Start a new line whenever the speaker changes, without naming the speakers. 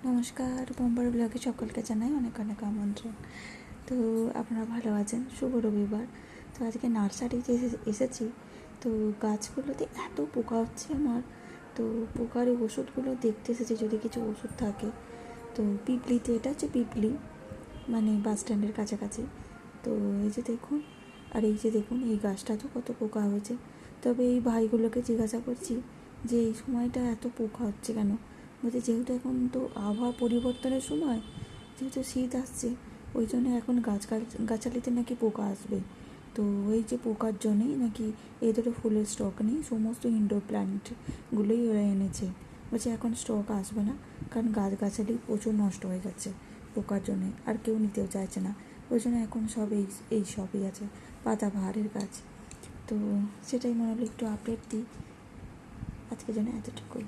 নমস্কার, বোম্বার ব্লগে সকলকে জানাই অনেক অনেক আমন্ত্রণ। তো আপনারা ভালো আছেন? শুভ রবিবার। তো আজকে নার্সারিতে এসেছি। তো গাছগুলোতে এত পোকা হচ্ছে আমার। তো পোকার এই ওষুধগুলো দেখতে এসেছি, যদি কিছু ওষুধ থাকে। তো পিপলিতে, এটা হচ্ছে পিপলি, মানে বাস স্ট্যান্ডের কাছাকাছি। তো এই যে দেখুন, আর এই যে দেখুন, এই গাছটা তো কত পোকা হয়েছে। তবে এই ভাইগুলোকে জিজ্ঞাসা করছি যে এই সময়টা এত পোকা হচ্ছে কেন। বলছে যেহেতু এখন তো আবহাওয়া পরিবর্তনের সময়, যেহেতু শীত আসছে, ওই জন্য এখন গাছালিতে নাকি পোকা আসবে। তো এই যে পোকার জন্যেই নাকি এদের ফুলের স্টক নেই, সমস্ত ইনডোর প্ল্যান্টগুলোই ওরা এনেছে। বলছে এখন স্টক আসবে না, কারণ গাছগাছালি প্রচুর নষ্ট হয়ে যাচ্ছে পোকার জন্যে, আর কেউ নিতেও চাইছে না। ওই জন্য এখন সব এই সবই আছে, পাতাবাহারের গাছ। তো সেটাই মনে হলো একটু আপডেট দিই, আজকে জন্য এতটুকুই।